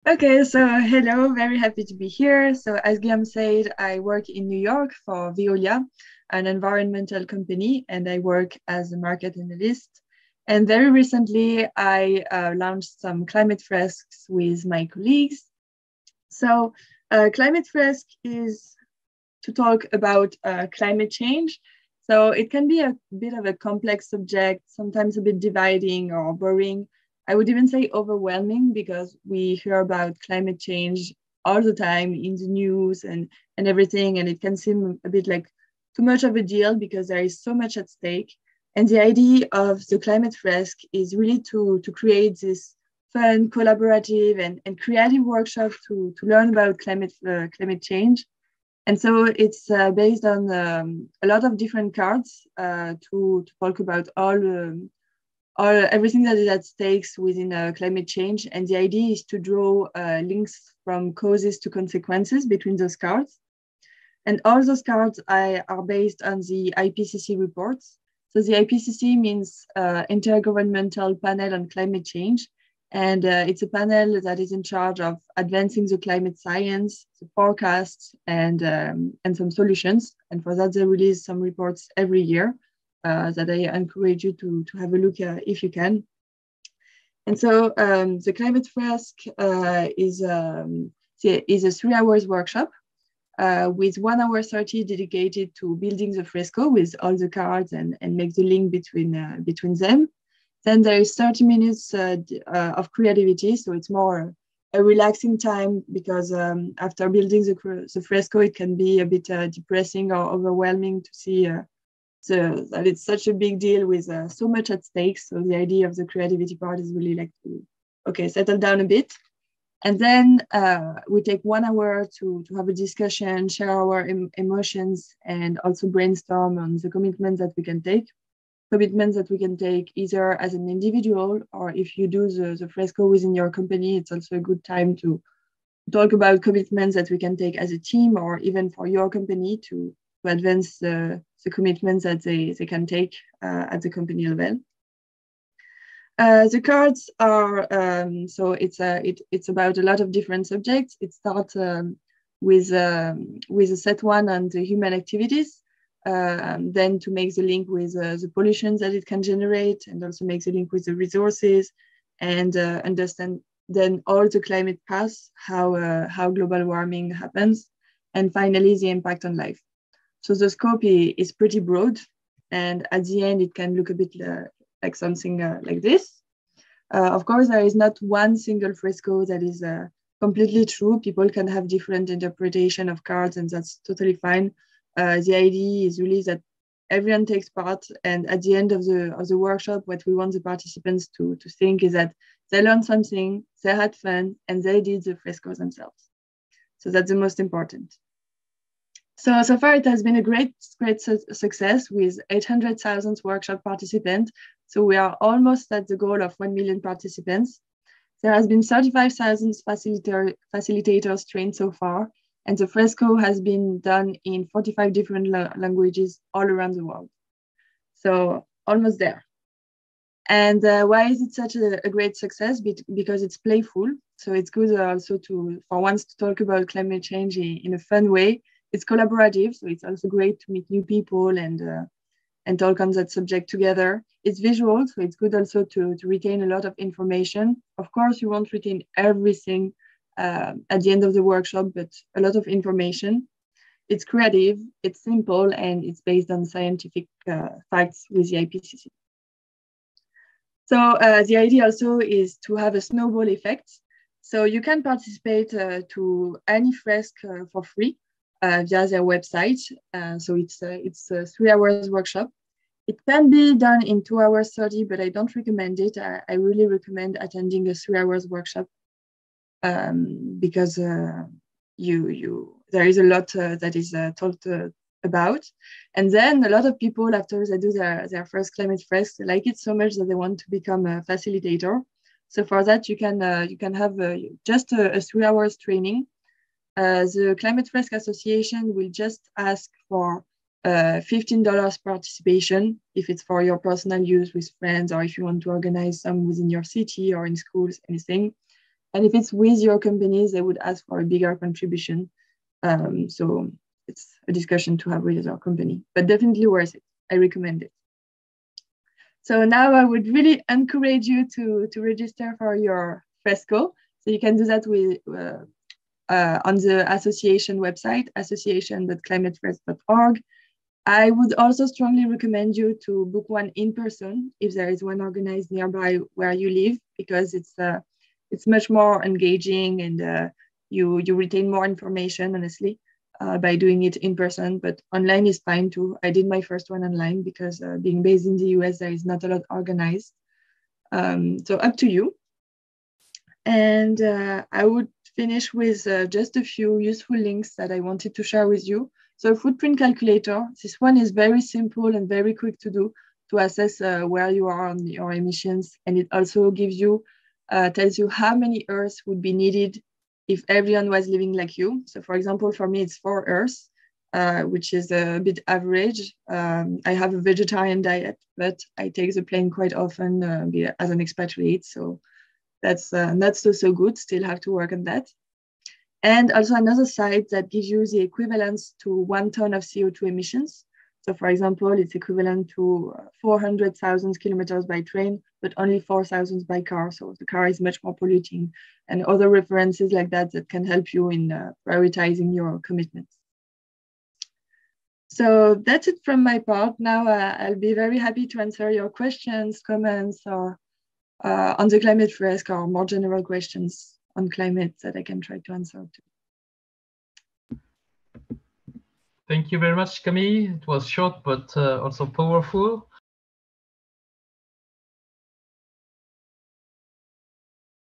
Okay, so hello, very happy to be here. So as Guillaume said, I work in New York for Veolia, an environmental company, and I work as a market analyst. And very recently, I launched some climate fresks with my colleagues. So climate fresk is to talk about climate change. So it can be a bit of a complex subject, sometimes a bit dividing or boring. I would even say overwhelming because we hear about climate change all the time in the news and everything, and it can seem a bit like too much of a deal because there is so much at stake. And the idea of the climate fresk is really to create this fun, collaborative, and creative workshop to learn about climate change. And so it's based on a lot of different cards to talk about all everything that is at stakes within climate change. And the idea is to draw links from causes to consequences between those cards. And all those cards are based on the IPCC reports. So the IPCC means Intergovernmental Panel on Climate Change. And it's a panel that is in charge of advancing the climate science, the forecasts, and some solutions. And for that, they release some reports every year that I encourage you to have a look if you can. And so the Climate Fresk is a 3 hours workshop with 1 hour 30 dedicated to building the fresco with all the cards and make the link between them. Then there is 30 minutes of creativity. So it's more a relaxing time because after building the fresco, it can be a bit depressing or overwhelming to see that it's such a big deal with so much at stake. So the idea of the creativity part is really like to, settle down a bit. And then we take 1 hour to have a discussion, share our emotions, and also brainstorm on the commitments that we can take. Commitments that we can take either as an individual or if you do the fresco within your company, it's also a good time to talk about commitments that we can take as a team or even for your company to advance the commitments that they can take at the company level. The cards are, so it's about a lot of different subjects. It starts with a set one on the human activities. Then to make the link with the pollution that it can generate and also make the link with the resources and understand then all the climate paths, how global warming happens, and finally the impact on life. So the scope is pretty broad, and at the end it can look a bit like something like this. Of course, there is not one single fresco that is completely true. People can have different interpretation of cards, and that's totally fine. The idea is really that everyone takes part, and at the end of the workshop, what we want the participants to think is that they learned something, they had fun, and they did the frescoes themselves. So that's the most important. So far, it has been a great success with 800,000 workshop participants. So we are almost at the goal of 1 million participants. There has been 35,000 facilitators trained so far, and the fresco has been done in 45 different languages all around the world. So almost there. And why is it such a great success? Because it's playful. So it's good also for once to talk about climate change in a fun way. It's collaborative, so it's also great to meet new people and talk on that subject together. It's visual, so it's good also to retain a lot of information. Of course, you won't retain everything at the end of the workshop, but a lot of information. It's creative, it's simple, and it's based on scientific facts with the IPCC. So the idea also is to have a snowball effect. So you can participate to any fresk for free via their website. So it's a 3 hours workshop. It can be done in 2 hours 30, but I don't recommend it. I really recommend attending a 3 hours workshop because there is a lot that is talked about. And then a lot of people, after they do their first climate fresk, they like it so much that they want to become a facilitator. So for that, you can have just a 3 hours training. The Climate Fresk Association will just ask for $15 participation if it's for your personal use with friends or if you want to organize some within your city or in schools, anything. And if it's with your companies, they would ask for a bigger contribution. So it's a discussion to have with your company, but definitely worth it. I recommend it. So now I would really encourage you to register for your Fresco. So you can do that with on the association website, association.climatefresk.org. I would also strongly recommend you to book one in person if there is one organized nearby where you live, because it's much more engaging, and you retain more information, honestly, by doing it in person. But online is fine too. I did my first one online because being based in the US, there is not a lot organized. So up to you. And I would finish with just a few useful links that I wanted to share with you. So footprint calculator, this one is very simple and very quick to do to assess where you are on your emissions. And it also gives you, tells you how many Earths would be needed if everyone was living like you. So for example, for me, it's 4 Earths, which is a bit average. I have a vegetarian diet, but I take the plane quite often as an expatriate. So that's not so good, still have to work on that. And also another site that gives you the equivalence to 1 ton of CO2 emissions. So for example, it's equivalent to 400,000 kilometers by train, but only 4,000 by car. So the car is much more polluting, and other references like that that can help you in prioritizing your commitments. So that's it from my part. Now I'll be very happy to answer your questions, comments, or on the Climate Fresk, or more general questions on climate that I can try to answer to. Thank you very much, Camille. It was short, but also powerful.